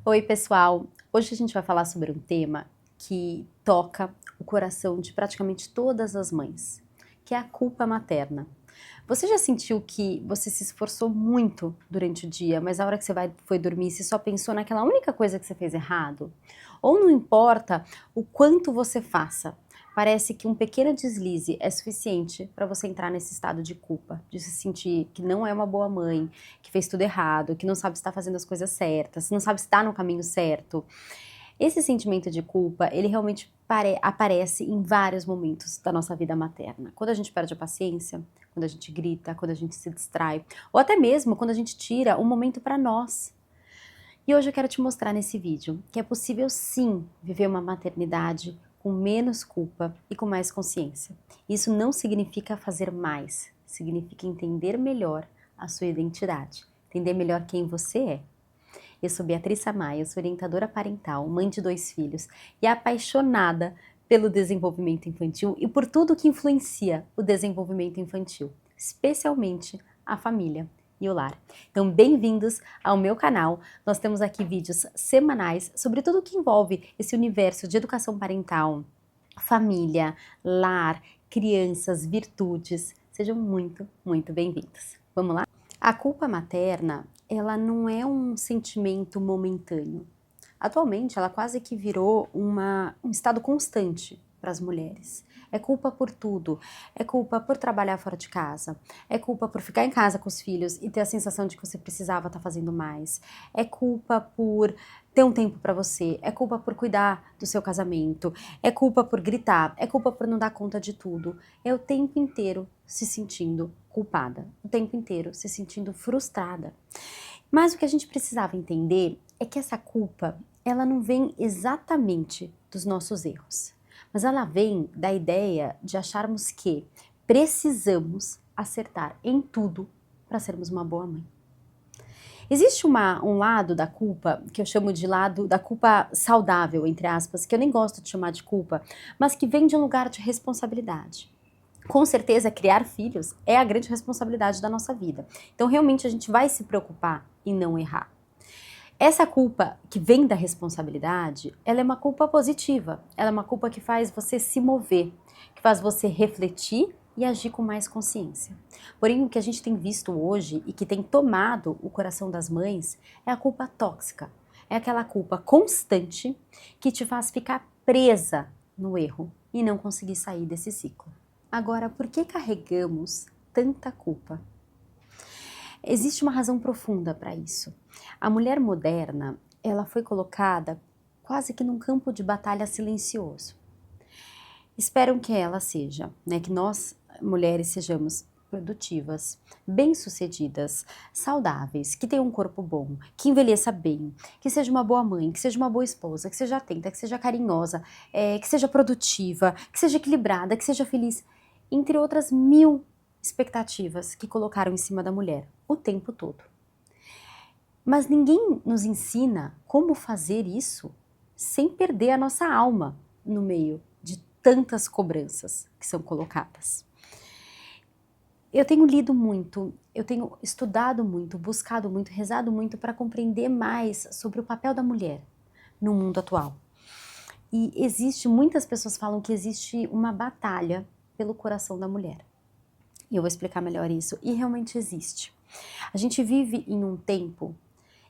Oi, pessoal! Hoje a gente vai falar sobre um tema que toca o coração de praticamente todas as mães, que é a culpa materna. Você já sentiu que você se esforçou muito durante o dia, mas a hora que foi dormir, você só pensou naquela única coisa que você fez errado? Ou não importa o quanto você faça, parece que um pequeno deslize é suficiente para você entrar nesse estado de culpa, de se sentir que não é uma boa mãe, que fez tudo errado, que não sabe se está fazendo as coisas certas, não sabe se está no caminho certo. Esse sentimento de culpa, ele realmente aparece em vários momentos da nossa vida materna. Quando a gente perde a paciência, quando a gente grita, quando a gente se distrai, ou até mesmo quando a gente tira um momento para nós. E hoje eu quero te mostrar nesse vídeo que é possível sim viver uma maternidade com menos culpa e com mais consciência. Isso não significa fazer mais, significa entender melhor a sua identidade, entender melhor quem você é. Eu sou Beatriz Samaia, sou orientadora parental, mãe de 2 filhos e apaixonada pelo desenvolvimento infantil e por tudo que influencia o desenvolvimento infantil, especialmente a família e o lar. Então, bem-vindos ao meu canal. Nós temos aqui vídeos semanais sobre tudo que envolve esse universo de educação parental, família, lar, crianças, virtudes. Sejam muito, muito bem-vindos. Vamos lá? A culpa materna, ela não é um sentimento momentâneo. Atualmente, ela quase que virou um estado constante para as mulheres. É culpa por tudo. É culpa por trabalhar fora de casa. É culpa por ficar em casa com os filhos e ter a sensação de que você precisava estar fazendo mais. É culpa por ter um tempo para você. É culpa por cuidar do seu casamento. É culpa por gritar. É culpa por não dar conta de tudo. É o tempo inteiro se sentindo culpada. O tempo inteiro se sentindo frustrada. Mas o que a gente precisava entender é que essa culpa, ela não vem exatamente dos nossos erros, mas ela vem da ideia de acharmos que precisamos acertar em tudo para sermos uma boa mãe. Existe um lado da culpa, que eu chamo de lado da culpa saudável, entre aspas, que eu nem gosto de chamar de culpa, mas que vem de um lugar de responsabilidade. Com certeza, criar filhos é a grande responsabilidade da nossa vida. Então, realmente, a gente vai se preocupar em não errar. Essa culpa que vem da responsabilidade, ela é uma culpa positiva. Ela é uma culpa que faz você se mover, que faz você refletir e agir com mais consciência. Porém, o que a gente tem visto hoje e que tem tomado o coração das mães é a culpa tóxica. É aquela culpa constante que te faz ficar presa no erro e não conseguir sair desse ciclo. Agora, por que carregamos tanta culpa? Existe uma razão profunda para isso. A mulher moderna, ela foi colocada quase que num campo de batalha silencioso. Esperam que ela seja, né, que nós mulheres sejamos produtivas, bem-sucedidas, saudáveis, que tenham um corpo bom, que envelheça bem, que seja uma boa mãe, que seja uma boa esposa, que seja atenta, que seja carinhosa, que seja produtiva, que seja equilibrada, que seja feliz, entre outras 1000 expectativas que colocaram em cima da mulher o tempo todo. Mas ninguém nos ensina como fazer isso sem perder a nossa alma no meio de tantas cobranças que são colocadas. Eu tenho lido muito, eu tenho estudado muito, buscado muito, rezado muito para compreender mais sobre o papel da mulher no mundo atual. E muitas pessoas falam que existe uma batalha pelo coração da mulher. E eu vou explicar melhor isso, e realmente existe. A gente vive em um tempo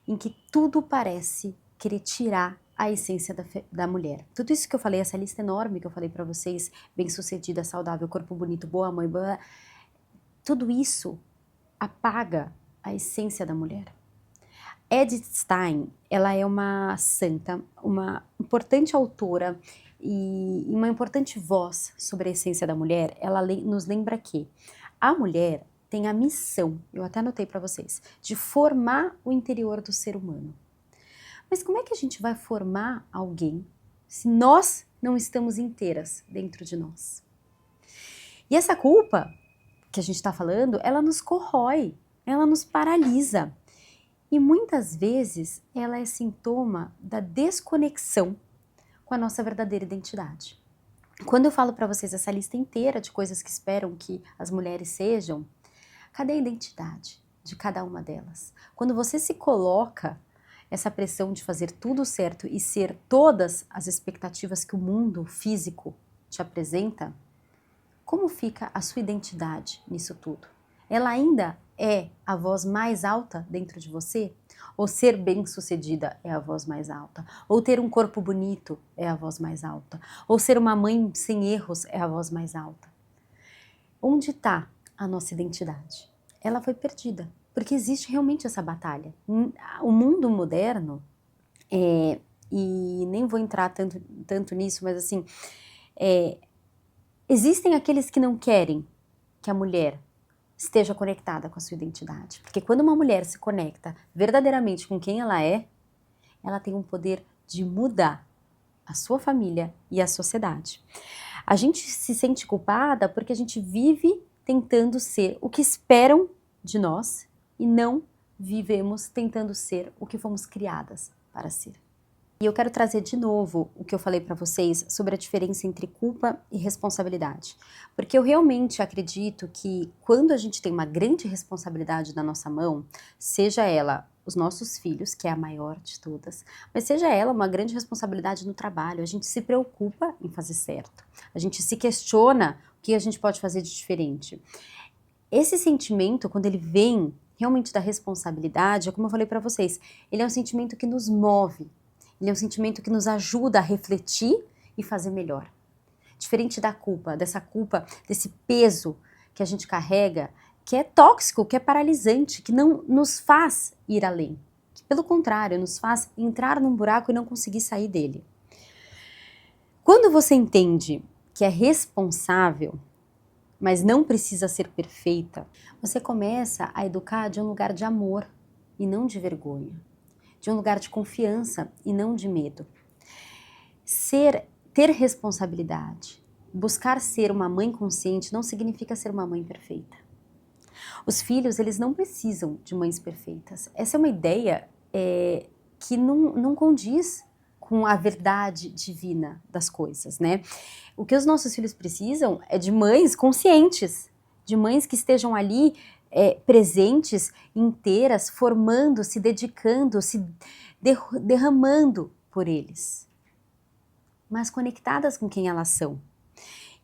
em que tudo parece querer tirar a essência da mulher. Tudo isso que eu falei, essa lista enorme que eu falei para vocês, bem-sucedida, saudável, corpo bonito, boa mãe, tudo isso apaga a essência da mulher. Edith Stein, ela é uma santa, uma importante autora e uma importante voz sobre a essência da mulher. Ela nos lembra que a mulher tem a missão, eu até anotei para vocês, de formar o interior do ser humano. Mas como é que a gente vai formar alguém se nós não estamos inteiras dentro de nós? E essa culpa que a gente está falando, ela nos corrói, ela nos paralisa. E muitas vezes ela é sintoma da desconexão com a nossa verdadeira identidade. Quando eu falo para vocês essa lista inteira de coisas que esperam que as mulheres sejam, cadê a identidade de cada uma delas? Quando você se coloca essa pressão de fazer tudo certo e ser todas as expectativas que o mundo físico te apresenta, como fica a sua identidade nisso tudo? Ela ainda é a voz mais alta dentro de você? Ou ser bem-sucedida é a voz mais alta? Ou ter um corpo bonito é a voz mais alta? Ou ser uma mãe sem erros é a voz mais alta? Onde está a nossa identidade? Ela foi perdida, porque existe realmente essa batalha. O mundo moderno, e nem vou entrar tanto nisso, mas assim, existem aqueles que não querem que a mulher esteja conectada com a sua identidade. Porque quando uma mulher se conecta verdadeiramente com quem ela tem um poder de mudar a sua família e a sociedade. A gente se sente culpada porque a gente vive tentando ser o que esperam de nós e não vivemos tentando ser o que fomos criadas para ser. E eu quero trazer de novo o que eu falei para vocês sobre a diferença entre culpa e responsabilidade. Porque eu realmente acredito que quando a gente tem uma grande responsabilidade na nossa mão, seja ela os nossos filhos, que é a maior de todas, mas seja ela uma grande responsabilidade no trabalho, a gente se preocupa em fazer certo. A gente se questiona o que a gente pode fazer de diferente. Esse sentimento, quando ele vem realmente da responsabilidade, é como eu falei para vocês, ele é um sentimento que nos move. Ele é um sentimento que nos ajuda a refletir e fazer melhor. Diferente da culpa, desse peso que a gente carrega, que é tóxico, que é paralisante, que não nos faz ir além. Que, pelo contrário, nos faz entrar num buraco e não conseguir sair dele. Quando você entende que é responsável, mas não precisa ser perfeita, você começa a educar de um lugar de amor e não de vergonha. De um lugar de confiança e não de medo. Ter responsabilidade, buscar ser uma mãe consciente não significa ser uma mãe perfeita. Os filhos, eles não precisam de mães perfeitas. Essa é uma ideia que não condiz com a verdade divina das coisas, né? O que os nossos filhos precisam é de mães conscientes, de mães que estejam ali presentes, inteiras, formando, se dedicando, se derramando por eles, mas conectadas com quem elas são.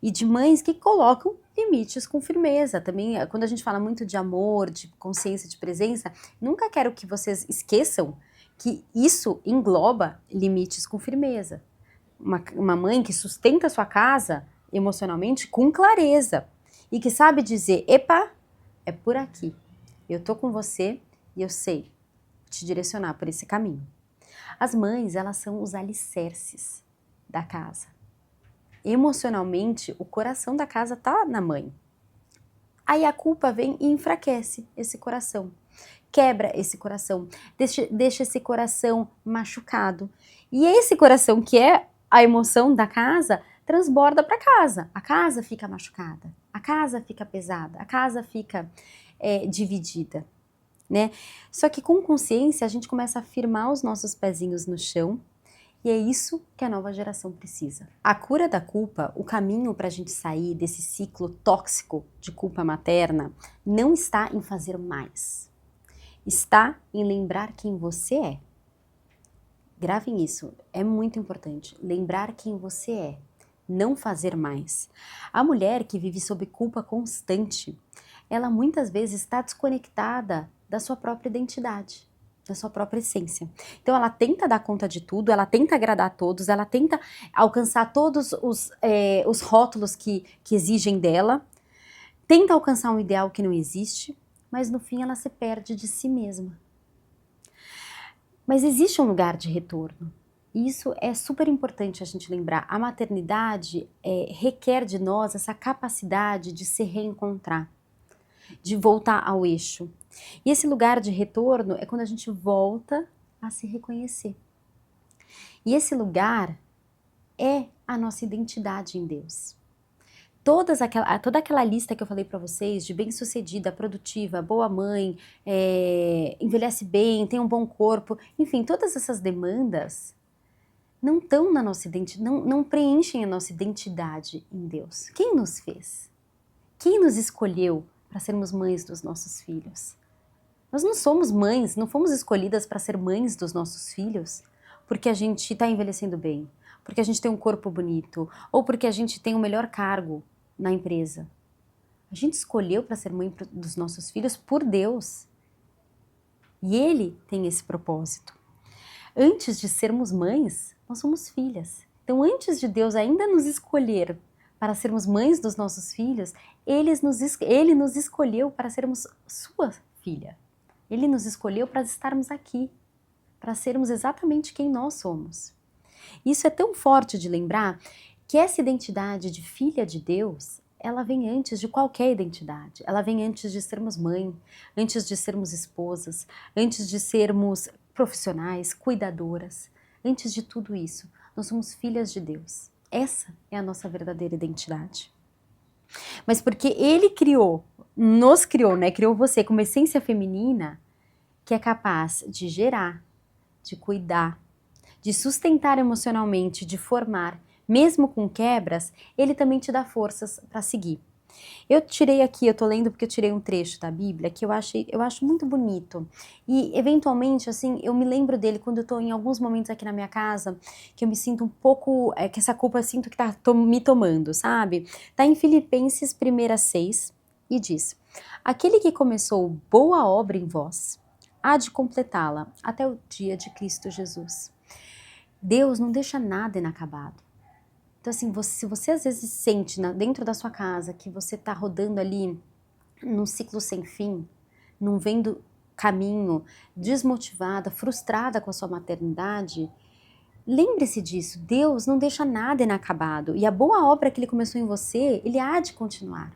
E de mães que colocam limites com firmeza. Também, quando a gente fala muito de amor, de consciência, de presença, nunca quero que vocês esqueçam que isso engloba limites com firmeza. Uma mãe que sustenta a sua casa emocionalmente com clareza e que sabe dizer, epa, é por aqui. Eu tô com você e eu sei te direcionar por esse caminho. As mães, elas são os alicerces da casa. Emocionalmente, o coração da casa tá na mãe. Aí a culpa vem e enfraquece esse coração. Quebra esse coração, deixa esse coração machucado. E esse coração, que é a emoção da casa, transborda para casa. A casa fica machucada, a casa fica pesada, a casa fica dividida, né? Só que com consciência a gente começa a firmar os nossos pezinhos no chão e é isso que a nova geração precisa. A cura da culpa, o caminho para a gente sair desse ciclo tóxico de culpa materna, não está em fazer mais. Está em lembrar quem você é. Gravem isso, é muito importante. Lembrar quem você é, não fazer mais. A mulher que vive sob culpa constante, ela muitas vezes está desconectada da sua própria identidade, da sua própria essência. Então ela tenta dar conta de tudo, ela tenta agradar a todos, ela tenta alcançar todos os rótulos que exigem dela, tenta alcançar um ideal que não existe, mas no fim ela se perde de si mesma. Mas existe um lugar de retorno. E isso é super importante a gente lembrar. A maternidade requer de nós essa capacidade de se reencontrar, de voltar ao eixo. E esse lugar de retorno é quando a gente volta a se reconhecer. E esse lugar é a nossa identidade em Deus. Toda aquela lista que eu falei para vocês de bem-sucedida, produtiva, boa mãe, envelhece bem, tem um bom corpo, enfim, todas essas demandas não estão na nossa identidade, não preenchem a nossa identidade em Deus. Quem nos fez? Quem nos escolheu para sermos mães dos nossos filhos? Nós não somos mães, não fomos escolhidas para ser mães dos nossos filhos porque a gente está envelhecendo bem, porque a gente tem um corpo bonito, ou porque a gente tem o melhor cargo na empresa. A gente escolheu para ser mãe dos nossos filhos por Deus. E Ele tem esse propósito. Antes de sermos mães, nós somos filhas. Então, antes de Deus ainda nos escolher para sermos mães dos nossos filhos, Ele nos escolheu para sermos sua filha. Ele nos escolheu para estarmos aqui, para sermos exatamente quem nós somos. Isso é tão forte de lembrar que essa identidade de filha de Deus, ela vem antes de qualquer identidade. Ela vem antes de sermos mãe, antes de sermos esposas, antes de sermos profissionais, cuidadoras. Antes de tudo isso, nós somos filhas de Deus. Essa é a nossa verdadeira identidade. Mas porque Ele nos criou, né? Criou você com uma essência feminina que é capaz de gerar, de cuidar, de sustentar emocionalmente, de formar, mesmo com quebras, Ele também te dá forças para seguir. Eu tirei aqui, eu tô lendo porque eu tirei um trecho da Bíblia que eu acho muito bonito. E eventualmente, assim, eu me lembro dele quando eu tô em alguns momentos aqui na minha casa, que eu me sinto um pouco, que essa culpa eu sinto que tá me tomando, sabe? Tá em Filipenses 1:6 e diz: Aquele que começou boa obra em vós, há de completá-la até o dia de Cristo Jesus. Deus não deixa nada inacabado. Então, assim, se você às vezes sente dentro da sua casa que você está rodando ali num ciclo sem fim, não vendo caminho, desmotivada, frustrada com a sua maternidade, lembre-se disso. Deus não deixa nada inacabado. E a boa obra que Ele começou em você, Ele há de continuar.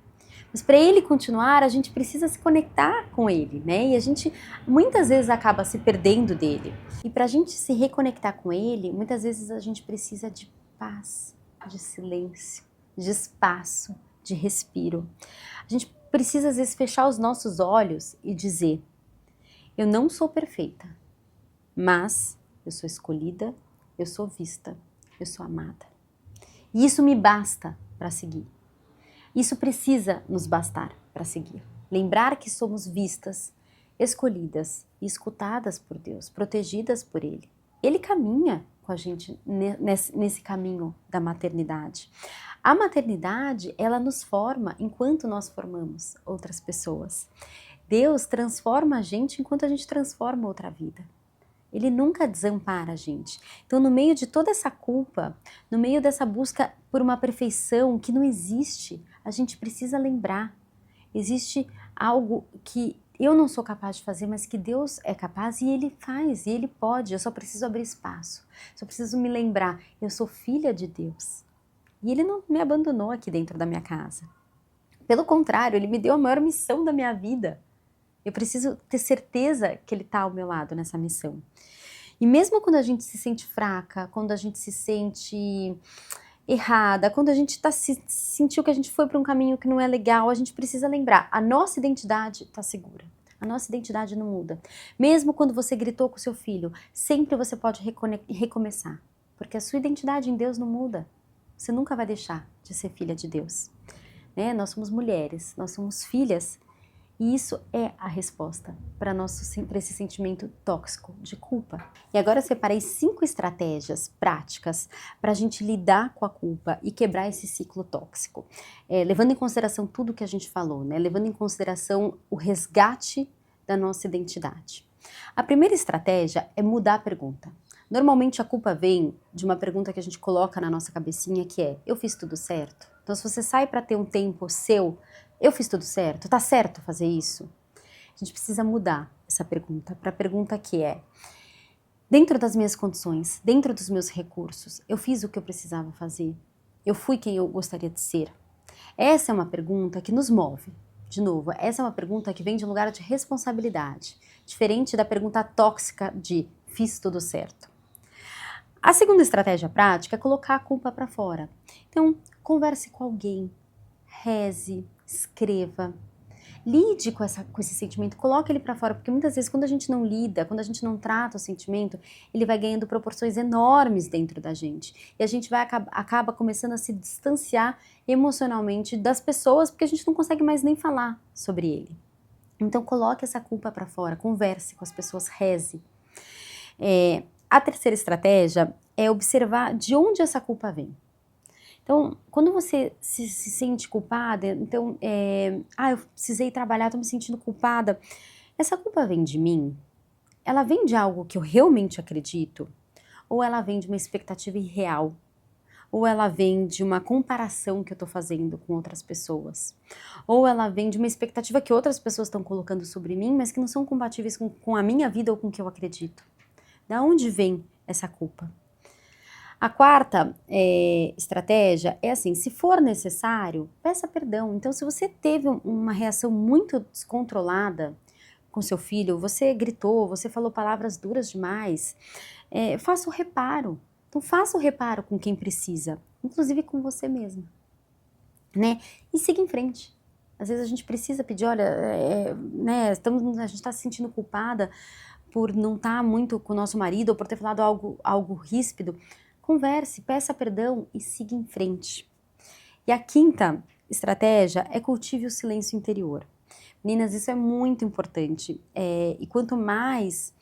Mas para Ele continuar, a gente precisa se conectar com Ele, né? E a gente muitas vezes acaba se perdendo dele. E para a gente se reconectar com Ele, muitas vezes a gente precisa de paz, de silêncio, de espaço, de respiro. A gente precisa às vezes fechar os nossos olhos e dizer: eu não sou perfeita, mas eu sou escolhida, eu sou vista, eu sou amada. E isso me basta para seguir. Isso precisa nos bastar para seguir. Lembrar que somos vistas, escolhidas e escutadas por Deus, protegidas por Ele. Ele caminha com a gente nesse caminho da maternidade. A maternidade, ela nos forma enquanto nós formamos outras pessoas. Deus transforma a gente enquanto a gente transforma outra vida. Ele nunca desampara a gente. Então, no meio de toda essa culpa, no meio dessa busca por uma perfeição que não existe, a gente precisa lembrar. Existe algo que eu não sou capaz de fazer, mas que Deus é capaz e Ele faz, e Ele pode. Eu só preciso abrir espaço. Só preciso me lembrar, eu sou filha de Deus. E Ele não me abandonou aqui dentro da minha casa. Pelo contrário, Ele me deu a maior missão da minha vida. Eu preciso ter certeza que Ele está ao meu lado nessa missão. E mesmo quando a gente se sente fraca, quando a gente se sente errada, quando a gente sentiu que a gente foi para um caminho que não é legal, a gente precisa lembrar, a nossa identidade está segura. A nossa identidade não muda. Mesmo quando você gritou com seu filho, sempre você pode recomeçar. Porque a sua identidade em Deus não muda. Você nunca vai deixar de ser filha de Deus. Né? Nós somos mulheres, nós somos filhas. E isso é a resposta para esse sentimento tóxico de culpa. E agora eu separei 5 estratégias práticas para a gente lidar com a culpa e quebrar esse ciclo tóxico. Levando em consideração tudo que a gente falou, né? Levando em consideração o resgate da nossa identidade. A primeira estratégia é mudar a pergunta. Normalmente a culpa vem de uma pergunta que a gente coloca na nossa cabecinha que é: eu fiz tudo certo? Então se você sai para ter um tempo seu, eu fiz tudo certo? Tá certo fazer isso? A gente precisa mudar essa pergunta para a pergunta que é: dentro das minhas condições, dentro dos meus recursos, eu fiz o que eu precisava fazer? Eu fui quem eu gostaria de ser? Essa é uma pergunta que nos move. De novo, essa é uma pergunta que vem de um lugar de responsabilidade, diferente da pergunta tóxica de fiz tudo certo. A segunda estratégia prática é colocar a culpa para fora. Então, converse com alguém, reze, escreva, lide com esse sentimento, coloque ele para fora, porque muitas vezes quando a gente não lida, quando a gente não trata o sentimento, ele vai ganhando proporções enormes dentro da gente. E a gente acaba começando a se distanciar emocionalmente das pessoas, porque a gente não consegue mais nem falar sobre ele. Então coloque essa culpa para fora, converse com as pessoas, reze. A terceira estratégia é observar de onde essa culpa vem. Então, quando você se sente culpada, então, eu precisei trabalhar, estou me sentindo culpada. Essa culpa vem de mim? Ela vem de algo que eu realmente acredito? Ou ela vem de uma expectativa irreal? Ou ela vem de uma comparação que eu estou fazendo com outras pessoas? Ou ela vem de uma expectativa que outras pessoas estão colocando sobre mim, mas que não são compatíveis com a minha vida ou com o que eu acredito? Da onde vem essa culpa? A quarta estratégia é assim, se for necessário, peça perdão. Então, se você teve uma reação muito descontrolada com seu filho, você gritou, você falou palavras duras demais, faça o reparo. Então, faça o reparo com quem precisa, inclusive com você mesma, né? E siga em frente. Às vezes a gente precisa pedir, olha, né, a gente está se sentindo culpada por não estar muito com o nosso marido ou por ter falado algo ríspido. Converse, peça perdão e siga em frente. E a quinta estratégia é cultive o silêncio interior. Meninas, isso é muito importante. E quanto mais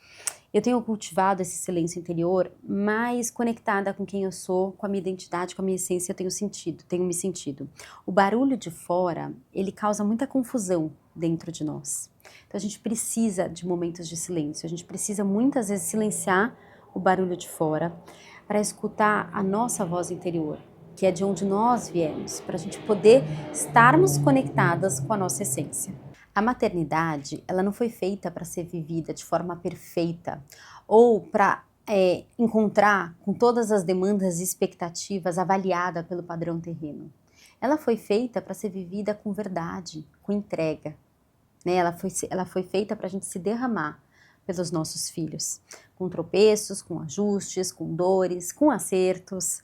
eu tenho cultivado esse silêncio interior, mais conectada com quem eu sou, com a minha identidade, com a minha essência, eu tenho me sentido. O barulho de fora, ele causa muita confusão dentro de nós. Então a gente precisa de momentos de silêncio, a gente precisa muitas vezes silenciar o barulho de fora para escutar a nossa voz interior, que é de onde nós viemos, para a gente poder estarmos conectadas com a nossa essência. A maternidade, ela não foi feita para ser vivida de forma perfeita ou para encontrar com todas as demandas e expectativas avaliada pelo padrão terreno. Ela foi feita para ser vivida com verdade, com entrega, né? Ela foi feita para a gente se derramar pelos nossos filhos, com tropeços, com ajustes, com dores, com acertos,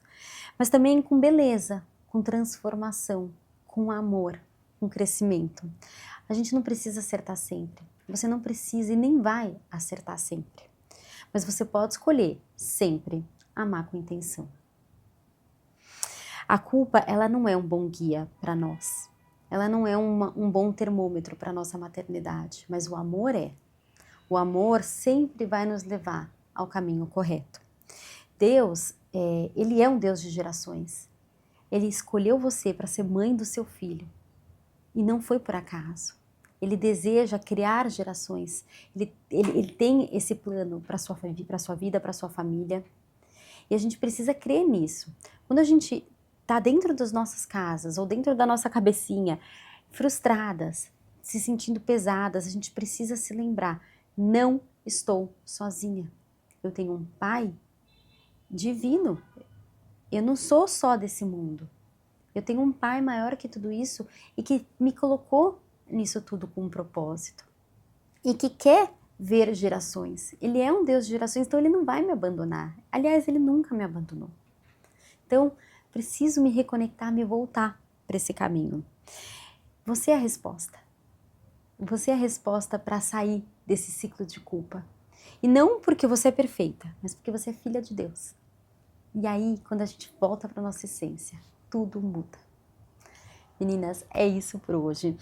mas também com beleza, com transformação, com amor, com crescimento. A gente não precisa acertar sempre. Você não precisa e nem vai acertar sempre. Mas você pode escolher sempre amar com intenção. A culpa, ela não é um bom guia para nós. Ela não é um bom termômetro para nossa maternidade, mas o amor é. O amor sempre vai nos levar ao caminho correto. Deus, ele é um Deus de gerações. Ele escolheu você para ser mãe do seu filho. E não foi por acaso. Ele deseja criar gerações. Ele tem esse plano para a sua vida, para a sua família. E a gente precisa crer nisso. Quando a gente está dentro das nossas casas ou dentro da nossa cabecinha, frustradas, se sentindo pesadas, a gente precisa se lembrar, não estou sozinha. Eu tenho um pai divino. Eu não sou só desse mundo. Eu tenho um pai maior que tudo isso e que me colocou nisso tudo com um propósito. E que quer ver gerações. Ele é um Deus de gerações, então ele não vai me abandonar. Aliás, ele nunca me abandonou. Então, preciso me reconectar, me voltar para esse caminho. Você é a resposta. Você é a resposta para sair desse ciclo de culpa. E não porque você é perfeita, mas porque você é filha de Deus. E aí, quando a gente volta para nossa essência, tudo muda. Meninas, é isso por hoje.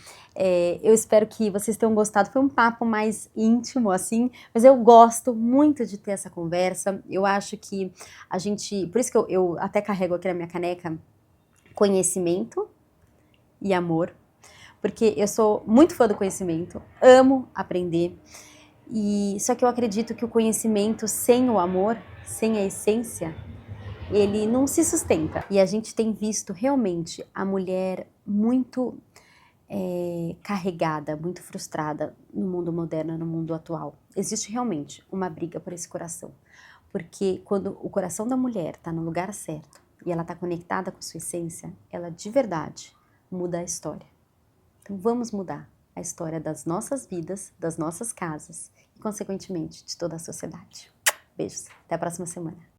Eu espero que vocês tenham gostado. Foi um papo mais íntimo, assim, mas eu gosto muito de ter essa conversa. Eu acho que a gente... Por isso que eu até carrego aqui na minha caneca conhecimento e amor, porque eu sou muito fã do conhecimento, amo aprender, só que eu acredito que o conhecimento sem o amor, sem a essência, ele não se sustenta. E a gente tem visto realmente a mulher muito carregada, muito frustrada no mundo moderno, no mundo atual. Existe realmente uma briga por esse coração. Porque quando o coração da mulher está no lugar certo e ela está conectada com a sua essência, ela de verdade muda a história. Então vamos mudar a história das nossas vidas, das nossas casas e, consequentemente, de toda a sociedade. Beijos, até a próxima semana.